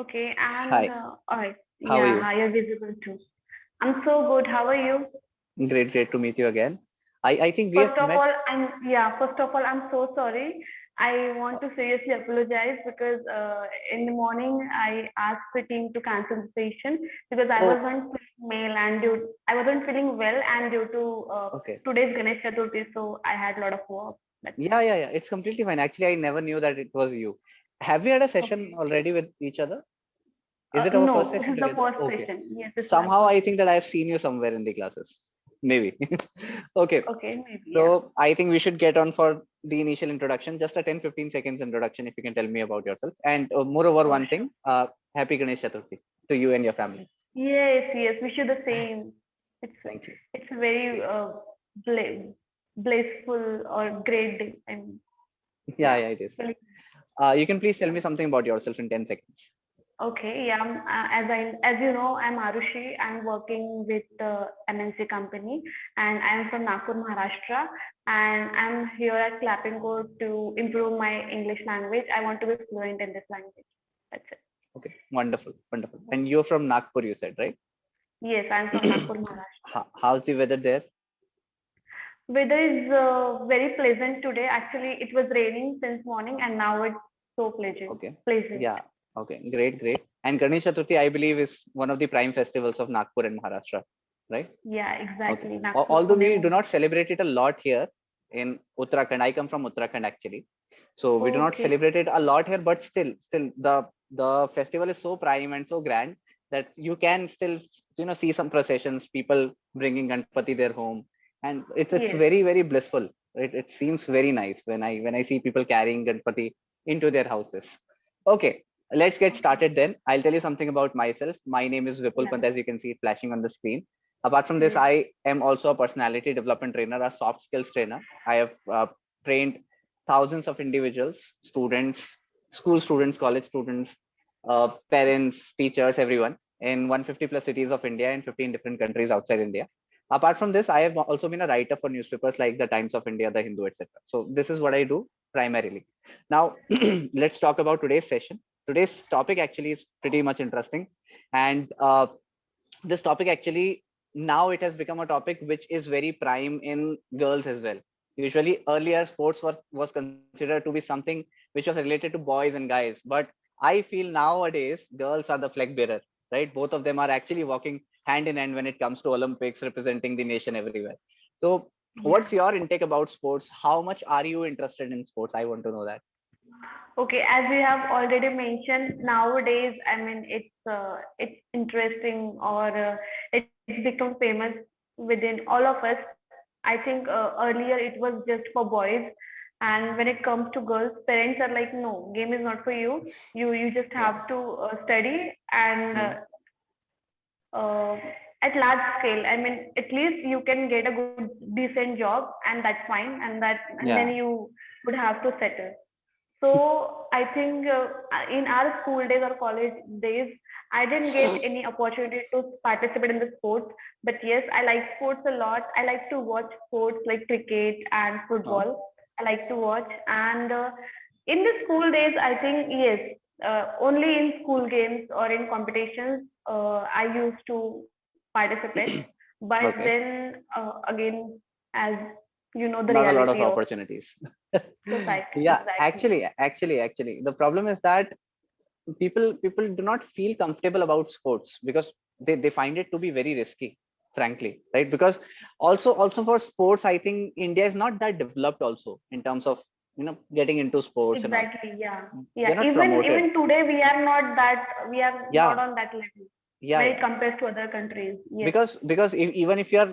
Okay, and Hi, all right. how are Yeah, you? hi, you're visible too. I'm so good. How are you? Great to meet you again. I think we First have of met. all, first of all, I'm so sorry. I want to seriously apologize because in the morning I asked the team to cancel the session because I Oh, wasn't feeling well and I wasn't feeling well and due to okay. today's Ganesh Chaturthi, so I had a lot of work. That's it. Yeah. It's completely fine. Actually, I never knew that it was you. Have we had a session Okay. already with each other? Is it our first No, this session is the together? first Okay. session. Yes, this is our Somehow first I think session. that I've seen you somewhere in the classes. Maybe. Okay. Okay, maybe, yeah. So I think we should get on for the initial introduction. Just a 10-15 seconds introduction, if you can tell me about yourself. And moreover, Oh, one sure. thing. Happy Ganesh Chaturthi to you and your family. Yes, we should the same. It's Thank you. it's a very Great. bla- blissful or great day. I mean, Yeah, yeah. yeah, it is. Really, You can please tell yeah. me something about yourself in 10 seconds. Okay, yeah. As you know, I'm Arushi. I'm working with the MNC company, and I'm from Nagpur, Maharashtra. And I'm here at Clapping Code to improve my English language. I want to be fluent in this language. That's it. Okay, wonderful. And you're from Nagpur, you said, right? Yes, I'm from Nagpur, Maharashtra. How's the weather there? Weather is very pleasant today. Actually, it was raining since morning, and now it's so pleasant. Okay. Pleasant. Yeah. Okay. Great. And Ganesh Chaturthi, I believe, is one of the prime festivals of Nagpur and Maharashtra, right? Yeah, Okay. exactly. Nagpur, Although Pune, we do Mumbai. not celebrate it a lot here in Uttarakhand, I come from Uttarakhand actually, so we do not Okay. celebrate it a lot here. But still, the festival is so prime and so grand that you can still, see some processions, people bringing Ganpati their home, and it's Yes. very blissful. It seems very nice when I see people carrying Ganpati into their houses. Okay. Let's get Okay. started then. I'll tell you something about myself. My name is Vipul Yeah. Pant, as you can see it flashing on the screen. Apart from this, Yes. I am also a personality development trainer, a soft skills trainer. I have trained thousands of individuals, students, school students, college students, parents, teachers, everyone in 150 plus cities of India and 15 different countries outside India. Apart from this, I have also been a writer for newspapers like the Times of India, the Hindu, etc. So this is what I do primarily. Now, let's talk about today's session. Today's topic actually is pretty much interesting, and this topic actually now it has become a topic which is very prime in girls as well. Usually earlier sports was considered to be something which was related to boys and guys, but I feel nowadays girls are the flag bearer, right? Both of them are actually walking hand in hand when it comes to Olympics, representing the nation everywhere. So Yeah. what's your intake about sports? How much are you interested in sports? I want to know that. Okay. As we have already mentioned, nowadays, I mean, it's interesting or it's become famous within all of us. I think earlier it was just for boys, and when it comes to girls, parents are like, no, game is not for you. You just Yeah. have to study and Hmm. uh, at large scale. I mean, at least you can get a good decent job, and that's fine, and then Yeah. you would have to settle. So I think in our school days or college days, I didn't get any opportunity to participate in the sports. But yes, I like sports a lot. I like to watch sports like cricket and Huh? football. I like to watch. And in the school days, I think yes, only in school games or in competitions, I used to participate. But Okay. then again, as you know, the Not a lot reality of of opportunities. society, Yeah, exactly. actually, the problem is that people do not feel comfortable about sports because they find it to be very risky, frankly, right? Because also for sports, I think India is not that developed also in terms of getting into sports and all. Exactly. Yeah. They're Yeah. not promoted. Even today we are not Yeah, on that level when it yeah. compares to other countries. Yes. Because even if you're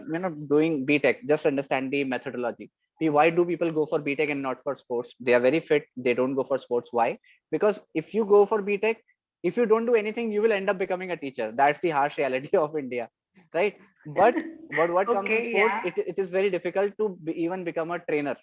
doing BTech, just understand the methodology. Why do people go for BTech and not for sports? They are very fit, they don't go for sports. Why? Because if you go for BTech, if you don't do anything, you will end up becoming a teacher. That's the harsh reality of India, right? But what comes in Okay. sports, Yeah. it is very difficult to even become a trainer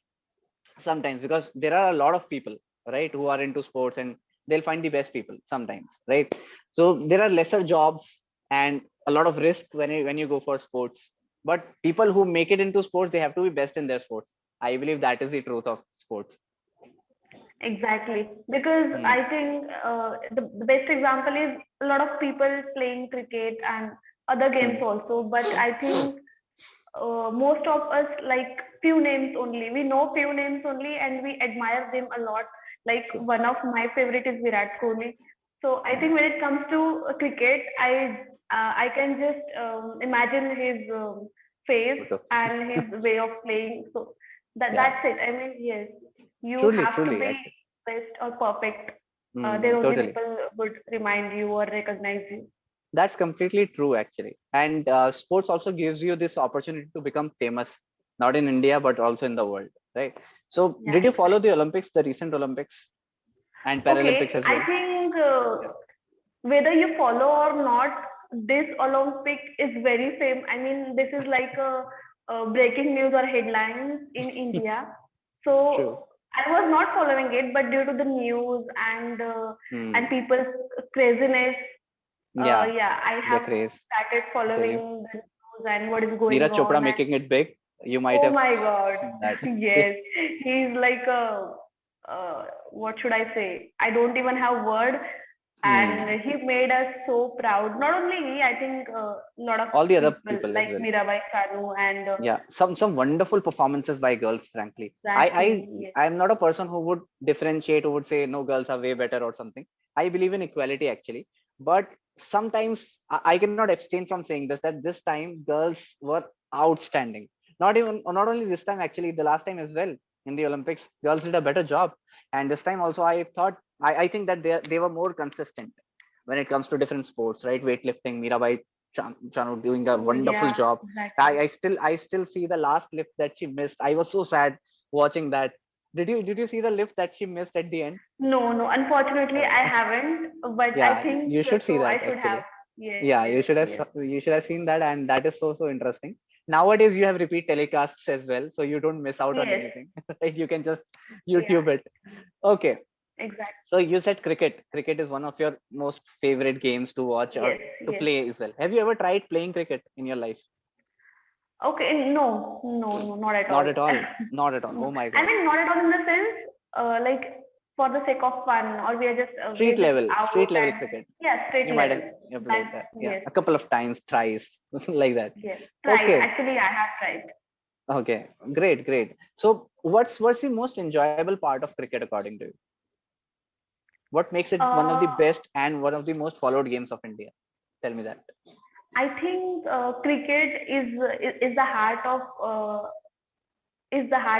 sometimes, because there are a lot of people, right, who are into sports, and they'll find the best people sometimes, right? So there are lesser jobs and a lot of risk when you go for sports, but people who make it into sports, they have to be best in their sports. I believe that is the truth of sports. Exactly, because Hmm. I think the best example is a lot of people playing cricket and other games Hmm. also. But I think most of us like few names only. We know few names only, and we admire them a lot. Like True. one of my favorite is Virat Kohli. So I Hmm. think when it comes to cricket, I can just imagine his face Photo. and his way of playing. So Yeah. that's it. I mean, yes, you Truly, have to truly, be actually. best or perfect. Then Hmm. only Totally. people would remind you or recognize you. That's completely true, actually. And sports also gives you this opportunity to become famous, not in India, but also in the world, right? So, Yeah, did you follow the exactly. Olympics, the recent Olympics and Paralympics Okay, as I well? think Yeah. whether you follow or not, this Olympic is very same. I mean, this is like a breaking news or headlines in India. True. So I was not following it, but due to the news and Hmm. people's craziness, Yeah. yeah, I The have craze. started I tell you, following the news and what is going Neeraj Chopra on. And making it big. You might oh have my God, seen that. yes, he's like a what should I say? I don't even have word, Hmm. and he made us so proud. Not only he, I think a lot of All the other people people as like well. Mirabai Chanu and Yeah, some wonderful performances by girls, frankly. i i exactly, yes, i'm not a person who would differentiate, who would say no, girls are way better or something. I believe in equality, actually. But sometimes I cannot abstain from saying this, that this time girls were outstanding. Not only this time, actually, the last time as well. In the Olympics, girls did a better job. And this time also, I think that they were more consistent when it comes to different sports, right? Weightlifting, Mirabai Chanu doing a oh wonderful yeah, job. exactly. I still see the last lift that she missed. I was so sad watching that. Did you see the lift that she missed at the end? No, no, unfortunately, Oh, I haven't, but I yeah, think you should see so. I that, should have. actually. Yes, Yeah, yes, you should have seen that, and that is so interesting. Nowadays, you have repeat telecasts as well, so you don't miss out on yes, anything. Right? You can just yeah, YouTube it. Okay. exactly. So you said cricket. Cricket is one of your most favorite games to watch or Yes, to yes. play as well. Have you ever tried playing cricket in your life? Okay, no, no, no, not at Not all. at all. Not at all. No, Oh my I God. mean not at all in the sense, like for the sake of fun, or we are just Street out level and cricket. yeah, straight You might level. have you That played that. Yeah, yes, a couple of times, thrice, like that. yes, tried. Okay, Actually, I have tried. okay, great. So, what's the most enjoyable part of cricket according to you? What makes it one of the Uh, best and one of the most followed games of India? Tell me that. I think cricket is the heart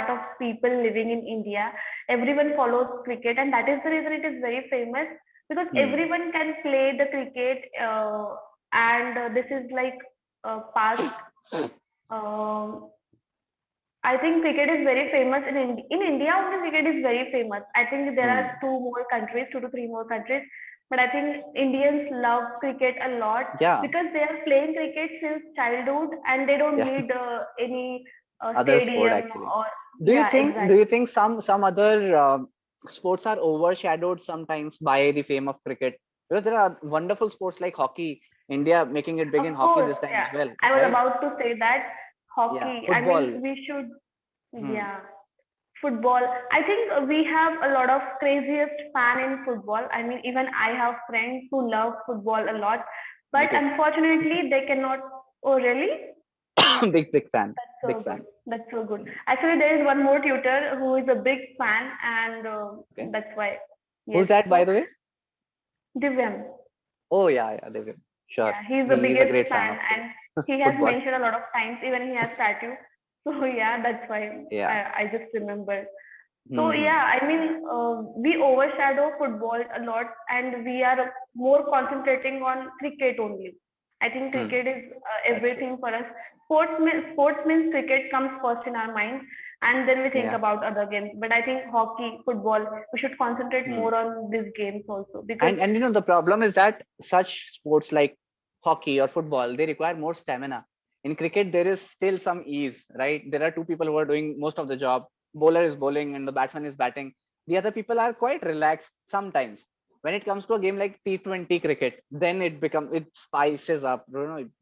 of people living in India. Everyone follows cricket, and that is the reason it is very famous because Hmm. everyone can play the cricket, and this is like past. Um, I think cricket is very famous in India. Only cricket is very famous. I think there are Hmm. two to three more countries, but I think Indians love cricket a lot Yeah. because they are playing cricket since childhood, and they don't Yeah. need any Other sport, stadium actually. or Do you yeah, think? Do you exactly. think some other sports are overshadowed sometimes by the fame of cricket? Because there are wonderful sports like hockey. India making it big Of in hockey course, this time yeah. as well, I was right? about to say that Yeah. hockey. I mean, Football. we should, Hmm. yeah. Football. I think we have a lot of craziest fan in football. I mean, even I have friends who love football a lot, Me but too. unfortunately, they cannot. Oh, really? Big fan. That's Big so good. fan. That's so good. Actually, there is one more tutor who is a big fan, and Okay. that's why. Who's Yes. that, by So the way? Divyam. Oh yeah, Devin. Sure. Yeah, he's the He's a biggest great fan fan, of and he has football. mentioned a lot of times. Even he has tattoo. So yeah, that's why Yeah. I just remember. So Hmm. yeah, I mean, we overshadow football a lot, and we are more concentrating on cricket only. I think Hmm. cricket is That's true. everything for us. Sports means cricket comes first in our mind, and then we think Yeah. about other games. But I think hockey, football, we should concentrate Hmm. more on these games also because And the problem is that such sports like hockey or football, they require more stamina. In cricket, there is still some ease, right? There are two people who are doing most of the job. Bowler is bowling and the batsman is batting. The other people are quite relaxed sometimes. When it comes to a game like T20 cricket, then it spices up.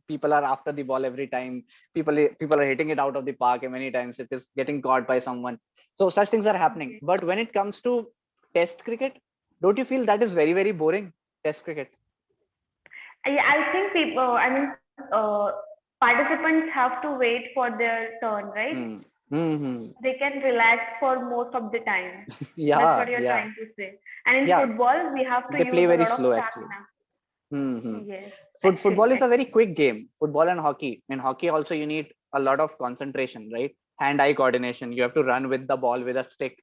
People are after the ball every time. People are hitting it out of the park, and many times it is getting caught by someone. So such things are happening. But when it comes to test cricket, don't you feel that is very, very boring? Test cricket. I think people, I mean, participants have to wait for their turn, right? Hmm. Hmm. They can relax for most of the time. That's what Yeah, you're yeah, trying to say. And in yeah. football, we have to They play use a very lot of slow actually. stamina. Hmm. Yes, Football is a very actually. quick game. Football and hockey. In hockey also you need a lot of concentration, right? Hand-eye coordination. You have to run with the ball with a stick.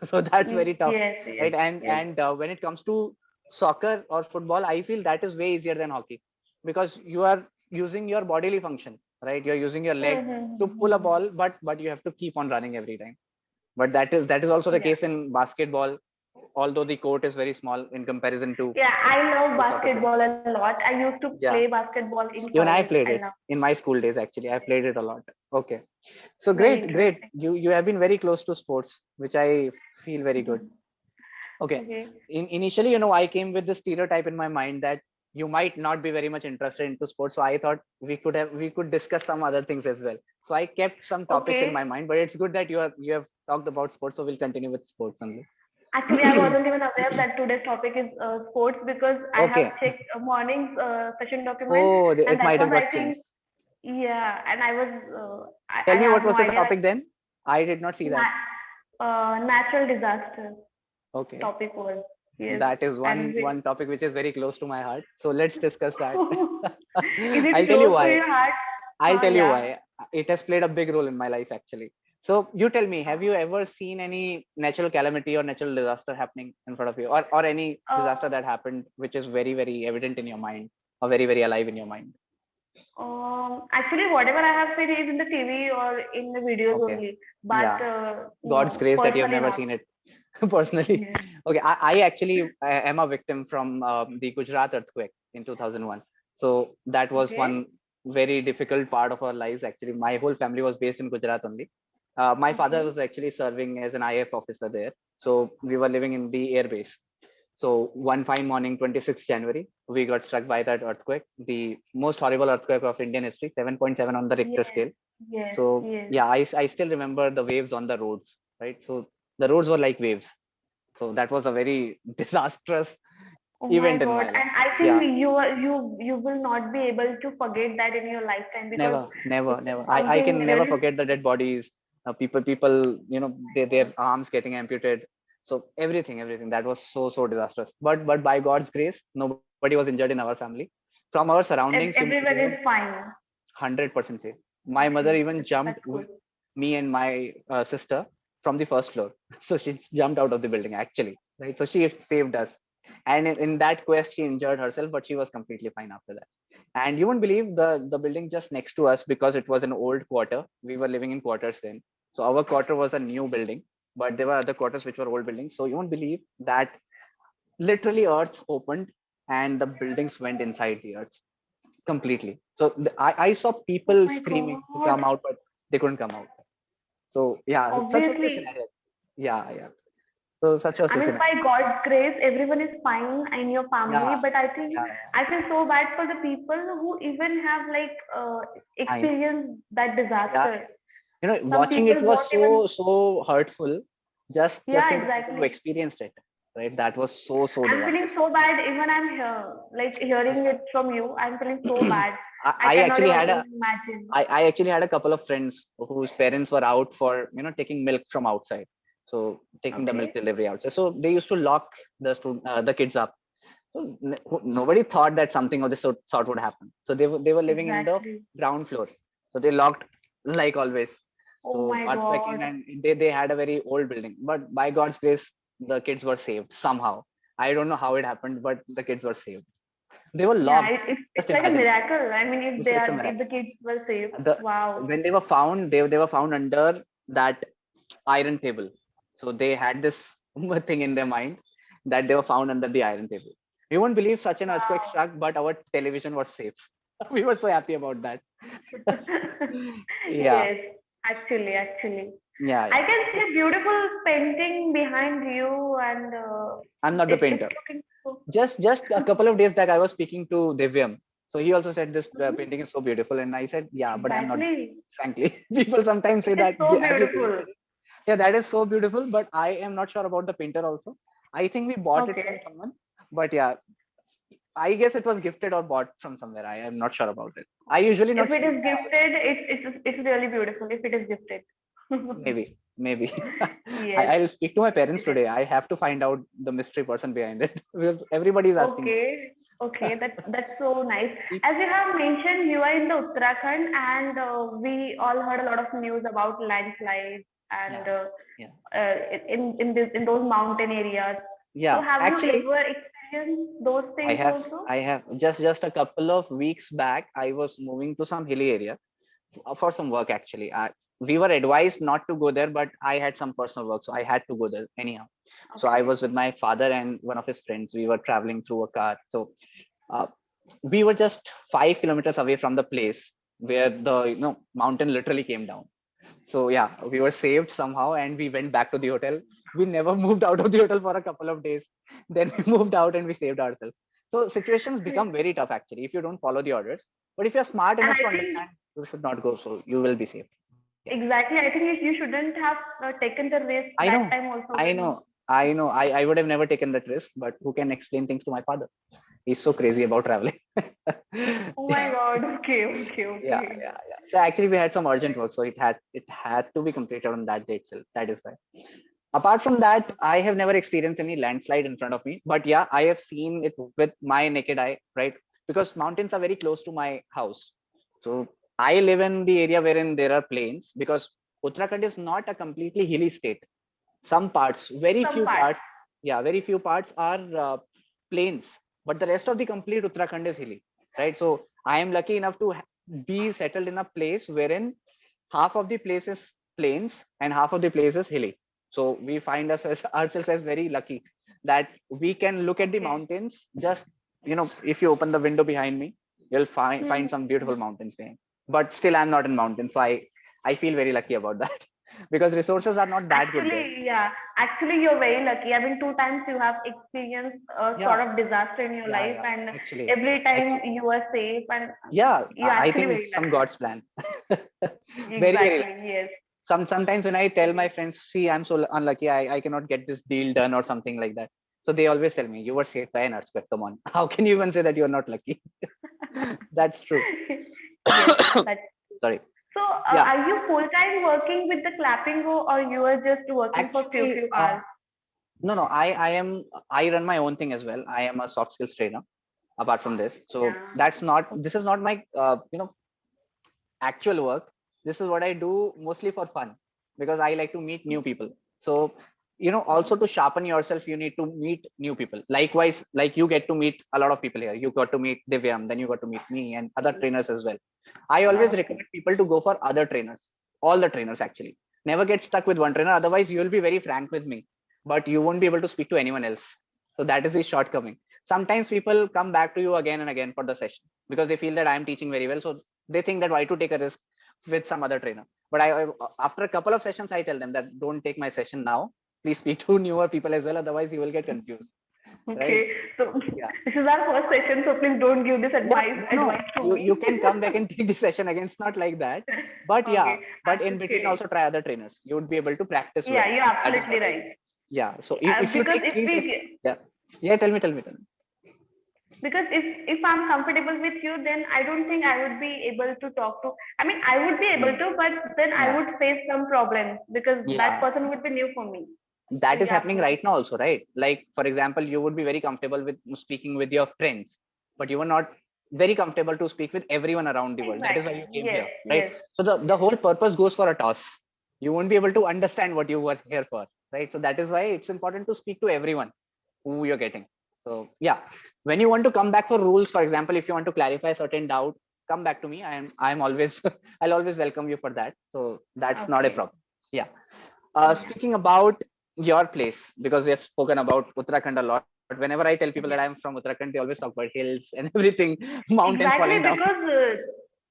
So that's very tough, Yes, yes, right? And yes. when it comes to soccer or football, I feel that is way easier than hockey because you are using your bodily function, right? You're using your leg to pull a Mm-hmm. ball, but you have to keep on running every time. But that is also the Yeah. case in basketball, although the court is very small in comparison to Yeah, I love the soccer field. basketball a lot. I used to play Yeah. basketball in Even college. I I played love it in my school days. Actually, I played it a lot. Okay, so very great, great. interesting. You have been very close to sports, which I feel very good. Mhm. Okay, Okay. initially, I came with the stereotype in my mind that you might not be very much interested into sports. So I thought we could discuss some other things as well. So I kept some topics in my Okay. mind, but it's good that you have talked about sports. So we'll continue with sports only. Actually, I wasn't even aware that today's topic is sports because I have Okay. checked morning's session document, Oh, and it that might was, have I got think, changed. yeah, and I was, I Tell me what have was no the idea. topic then? I did not see that. Natural disaster Okay. topic was, yes, That is and one topic which is very close to my heart. So let's discuss that. is it I'll tell you close to why. your heart? I'll tell you Yeah. why. It has played a big role in my life actually. So you tell me, have you ever seen any natural calamity or natural disaster happening in front of you, or any Uh, disaster that happened which is very, very evident in your mind or very, very alive in your mind? Actually, whatever I have seen is in the TV or in the videos Okay. only, but Yeah. God's no, grace that you have personally never not. seen it personally. Yes. Okay, I actually am a victim from the Gujarat earthquake in 2001. So that was Okay. one very difficult part of our lives. Actually, my whole family was based in Gujarat only. My father Okay. was actually serving as an IF officer there. So we were living in the air base. So one fine morning, 26th January, we got struck by that earthquake, the most horrible earthquake of Indian history, 7.7 on the Richter Yes. scale. Yes. So Yes. yeah, I still remember the waves on the roads, right? So the roads were like waves. So that was a very disastrous Oh my event in God. my life. And I Yeah, think you will not be able to forget that in your lifetime because never, never, it's never. I something can never really. forget the dead bodies, people, their arms getting amputated. So everything that was so disastrous. But by God's grace, nobody was injured in our family. From our surroundings, you might Everyone heard is fine. 100% safe. My mother Okay. even jumped That's with good. me and my sister from the first floor. So she jumped out of the building actually, right? So she saved us. And in that quest, she injured herself, but she was completely fine after that. And you won't believe the building just next to us because it was an old quarter. We were living in quarters then. So our quarter was a new building, but there were other quarters which were old buildings. So you won't believe that literally earth opened and the buildings went inside the earth completely. So I saw Oh people my screaming to God. come out, but they couldn't come out. So yeah, such was the Obviously, scenario. Yeah, yeah. So such was I the mean, scenario. by God's grace, everyone is fine in your family. Yeah, But I think yeah, I feel so bad for the people who even have like I know. experienced that Yeah, disaster. Some watching people it was won't even. so hurtful. Just Yeah, think of people who exactly. experienced it, right? That was so I'm feeling disastrous. so bad. Even I'm here, like hearing Yeah. it from you. I'm feeling so bad. I, I I cannot actually even had a imagine. I actually had a couple of friends whose parents were out for taking milk from outside, so taking the milk Okay. delivery outside. So they used to lock the kids up. So nobody thought that something of this sort would happen. So they were living in the Exactly. ground floor. So they locked like always. Oh So my earthquake came God. and they had a very old building, but by God's grace, the kids were saved somehow. I don't know how it happened, but the kids were saved. They were Yeah, locked. it's Just like a imagine it. miracle. I mean, It's a if the miracle. kids were safe, The wow. when they were found, they were found under that iron table. So they had this thing in their mind that they were found under the iron table. You won't believe such an earthquake Wow. struck, but our television was safe. We were so happy about that. Yeah, Yes, actually. yeah, I yeah. can see a beautiful painting behind you, and I'm not the it's painter. looking so. Just a couple of days back, I was speaking to Divyam. So he also said this Mhm. painting is so beautiful, and I said, yeah, but I'm not. Exactly. Frankly, people sometimes say It is that, so have you beautiful. painted it? Yeah, that is so beautiful, but I am not sure about the painter also. I think we bought it from Okay. someone, but yeah, I guess it was gifted or bought from somewhere. I am not sure about it. I usually If not it sleep is my hours. gifted, it's really beautiful. If it is gifted. Maybe. Yes. I'll speak to my parents It is. today. I have to find out the mystery person behind it because everybody is asking. Okay. Okay. That's so nice. If- As you have mentioned, you are in the Uttarakhand, and we all heard a lot of news about landslides and Yeah, yeah, in those mountain areas. So yeah. have you Actually, ever experienced those I things have, also? I have just a couple of weeks back. I was moving to some hilly area for some work. Actually, we were advised not to go there, but I had some personal work, so I had to go there anyhow. So I Okay. was with my father and one of his friends. We were traveling through a car. So uh, we were just 5 kilometers away from the place where the mountain literally came down. So yeah, we were saved somehow, and we went back to the hotel. We never moved out of the hotel for a couple of days. Then we moved out and we saved ourselves. So situations become very tough actually if you don't follow the orders. But if you're smart And enough to I think understand, you should not go. So you will be safe. Yeah. exactly, I think you shouldn't have taken the risk I that know, time also I when. know, I know. I would have never taken that risk, but who can explain things to my father? He's so crazy about traveling. Oh my God. Okay. Okay. Yeah, Okay. yeah, yeah. So actually we had some urgent work, so it had to be completed on that day itself. That is why. Apart from that, I have never experienced any landslide in front of me, but yeah, I have seen it with my naked eye, right? Because mountains are very close to my house. So I live in the area wherein there are plains, because Uttarakhand is not a completely hilly state. Some parts, very Some few parts. parts, yeah, very few parts are plains, but the rest of the complete Uttarakhand is hilly, right? So I am lucky enough to be settled in a place wherein half of the place is plains and half of the place is hilly. So we find us as, ourselves as very lucky that we can look at the Okay. mountains. Just if you open the window behind me, you'll find Hmm. some beautiful mountains behind. But still I'm not in mountains, so I feel very lucky about that because resources are not that good there. Actually, yeah. Actually, you're very lucky. I mean, two times you have experienced a sort Yeah, of disaster in your yeah, life, yeah. and Actually, every time actually, you are safe, and yeah. you're I actually think very it's some lucky. God's plan. Very, very Exactly. lucky. Yes. Sometimes when I tell my Yes. friends, see, I'm so unlucky, I cannot get this deal done or something like that. So they always tell me, you were saved by an earthquake. Come on, how can you even say that you're not lucky? That's true. Yes. That's Sorry. so. Yeah. Are you full time working with the clapping go, or you are just working for Actually, few hours? no, no. I run my own thing as well. I am a soft skills trainer. Apart from this, so Yeah. that's not. This is not my actual work. This is what I do mostly for fun because I like to meet new people. So, also to sharpen yourself, you need to meet new people. Likewise, like you get to meet a lot of people here. You got to meet Divyam, then you got to meet me and other trainers as well. I always Okay. recommend people to go for other trainers, all the trainers actually. Never get stuck with one trainer. Otherwise, you will be very frank with me, but you won't be able to speak to anyone else. So that is the shortcoming. Sometimes people come back to you again and again for the session because they feel that I am teaching very well. So they think that why to take a risk with some other trainer. But after a couple of sessions, I tell them that don't take my session now. Please speak to newer people as well. Otherwise, you will get confused, right? Okay. So Yeah, this is our first session, so please don't give this yeah. advice No, advice to you me. can come back and take the session again. It's not like that. But yeah, Okay. but in between Okay. also try other trainers. You would be able to practice well. Yeah, you're That is absolutely what I right. feel. Yeah. So if you Because take if three sessions, we yeah, yeah. Tell me. because if I'm comfortable with you, then I don't think I would be able to talk to. I mean, I would be able Hmm. to, but then I Yeah, would face some problems because that yeah. person would be new for me. So That is you're happening absolutely right now also, right? Like for example, you would be very comfortable with speaking with your friends, but you are not very comfortable to speak with everyone around the world. That is why exactly. you came Yes, here, right? yes. So the whole purpose goes for a toss. You won't be able to understand what you were here for, right? So that is why it's important to speak to everyone who you're getting. So yeah, when you want to come back for rules, for example, if you want to clarify a certain doubt, come back to me. I'm always I'll always welcome you for that. So that's not a Okay. problem. Yeah. Yeah. Speaking about your place, because we have spoken about Uttarakhand a lot. Whenever I tell people that I'm Yes. from Uttarakhand, they always talk about hills and everything, mountains Exactly, falling down. because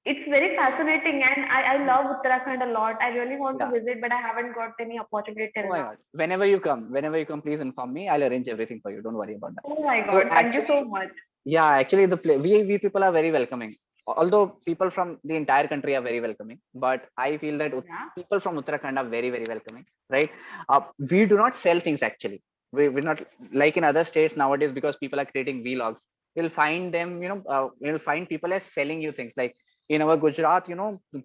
it's very fascinating, and I love Uttarakhand a lot. I really want to Yeah. visit, but I haven't got any opportunity Oh till my now. God. Whenever you come, please inform me. I'll arrange everything for you. Don't worry about that. Oh my So God, thank you so actually, much. yeah, actually, we people are very welcoming. Although people from the entire country are very welcoming, but I feel that Yeah. people from Uttarakhand are very, very welcoming, right? We do not sell things actually. we're not like in other states nowadays, because people are creating vlogs. You'll find them, you'll find people as selling you things. Like in our Gujarat,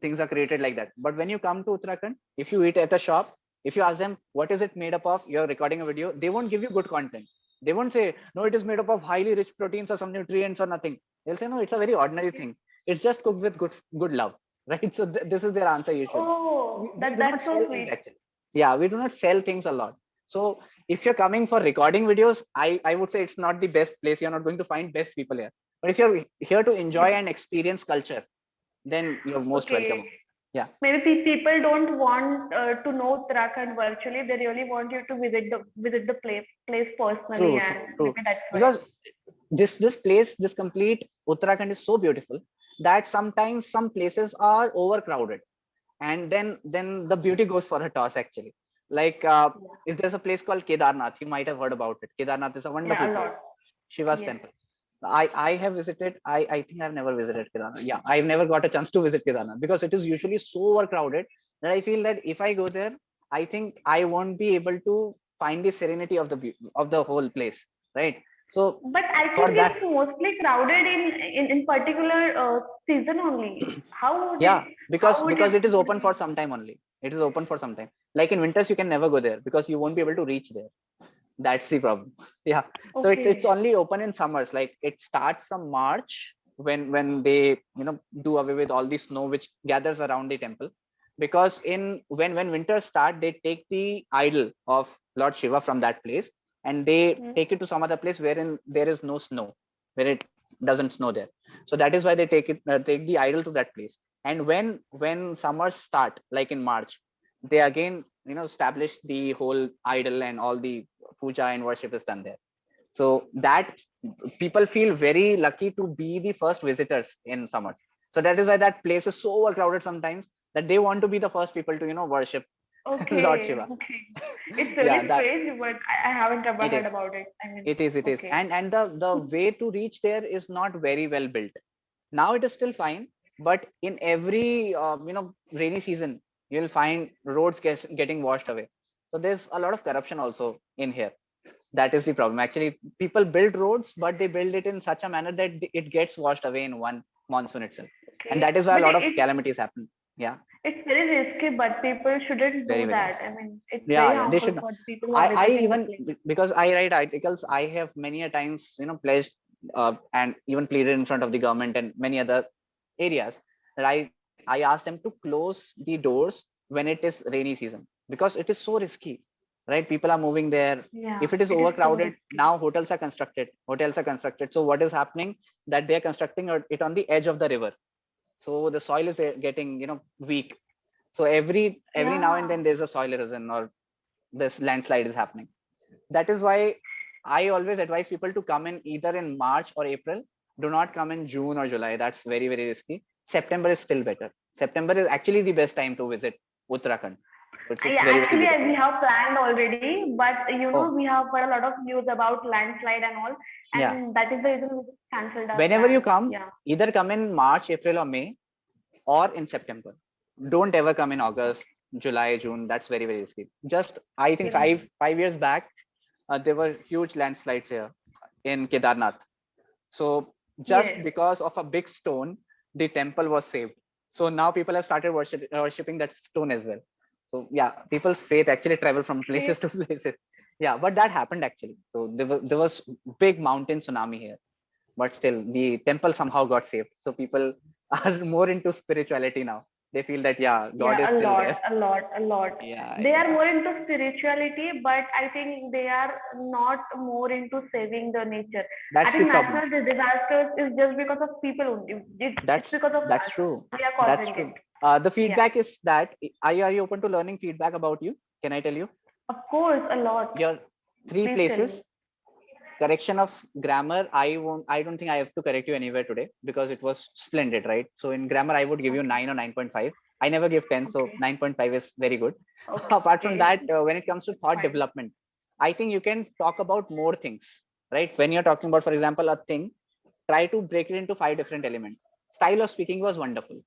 things are created like that. But when you come to Uttarakhand, if you eat at a shop, if you ask them what is it made up of, you're recording a video, they won't give you good content. They won't say, no, it is made up of highly rich proteins or some nutrients or nothing. They'll say, no, it's a very ordinary thing. It's just cooked with good love, right? So this is their answer usually. Oh, We do not that's so sell things sweet. actually. Yeah, we do not sell things a lot. So if you're coming for recording videos, I would say it's not the best place. You're not going to find best people here. But if you're here to enjoy and experience culture, then you're most welcome. Okay. Yeah, Maybe people don't want to know Uttarakhand virtually. They really want you to visit the place personally, true, true, and true. maybe that's why. Because this place, this complete Uttarakhand is so beautiful that sometimes some places are overcrowded, and then the beauty goes for a toss actually. Like Yeah, if there's a place called Kedarnath, you might have heard about it. Kedarnath is a wonderful yeah, a place, lot. Shiva's Yes. temple. I have visited. I think I've never visited Kedarnath. Yeah, I've never got a chance to visit Kedarnath because it is usually so overcrowded that I feel that if I go there, I think I won't be able to find the serenity of of the whole place, right? So But I for think that, it's mostly crowded in particular season only. yeah, How would because it is would open you? for some time only. It is open for some time. Like in winters, you can never go there because you won't be able to reach there. That's the problem. Yeah. So it's Okay. only open in summers. Like it starts from March when they do away with all the snow which gathers around the temple. Because in when winters start, they take the idol of Lord Shiva from that place and they Hmm. take it to some other place wherein there is no snow, where it doesn't snow there. So that is why they take the idol to that place. And when summers start, like in March, they again establish the whole idol and all the puja and worship is done there. So that people feel very lucky to be the first visitors in summers. So that is why that place is so overcrowded sometimes that they want to be the first people to worship Lord Okay. Shiva. Okay. It's Yeah, really that strange, but I haven't ever it is. heard about it. I mean, It is. okay. And the way to reach there is not very well built. Now it is still fine, but in every rainy season, you'll find roads getting washed away. So there's a lot of corruption also in here. That is the problem. Actually, people build roads, but they build it in such a manner that it gets washed away in one monsoon itself, and Okay. that is why a But lot of calamities happen. Yeah, it's very risky, but people shouldn't very do very that. risky. I mean, it's Yeah, very yeah, they harmful should not. for the people who are I visiting the even place. because I write articles, I have many a times pledged and even pleaded in front of the government and many other areas that I ask them to close the doors when it is rainy season because it is so risky, right? People are moving there. Yeah, If it is it is so overcrowded, risky. now hotels are constructed. So what is happening that they are constructing it on the edge of the river, so the soil is getting weak. So every now and Yeah. then there's a soil erosion or this landslide is happening. That is why I always advise people to come in either in March or April. Do not come in June or July. That's very, very risky. September is still better. September is actually the best time to visit Uttarakhand. It's Yeah, very, very actually, beautiful. we have planned already, but Oh, we have heard a lot of news about landslide and all, yeah. and that is the reason we just cancelled our Whenever you plan. come, Yeah. either come in March, April, or May, or in September. Don't ever come in August, Okay. July, June. That's very, very risky. Just I think Yeah. five years back, there were huge landslides here in Kedarnath. So just Yes. because of a big stone, the temple was saved. So now people have started worshipping that stone as well. So yeah, people's faith actually travel from places Okay. to places. Yeah, but that happened actually. So there was big mountain tsunami here, but still the temple somehow got saved. So people are more into spirituality now. They feel that yeah, God is Yeah, a still lot, there. a lot, a lot. Yeah, They are yeah. more into spirituality, but I think they are not more into saving the nature. I That's the think problem. natural disasters is just because of people only. It's That's because of that's us. true. We are That's causing it. true. The Yeah. feedback is that are you open to learning feedback about you? Can I tell you? Of course, a lot. Your three Please tell me. places, correction of grammar. I don't think I have to correct you anywhere today because it was splendid, right? So in grammar, I would give you Okay. 9 or 9.5. I never give 10, so Okay. 9.5 is very good. Apart from Okay. that, when it comes to thought Fine. development, I think you can talk about more things, right? When you're talking about, for example, a thing, try to break it into 5 different elements. Style of speaking was wonderful.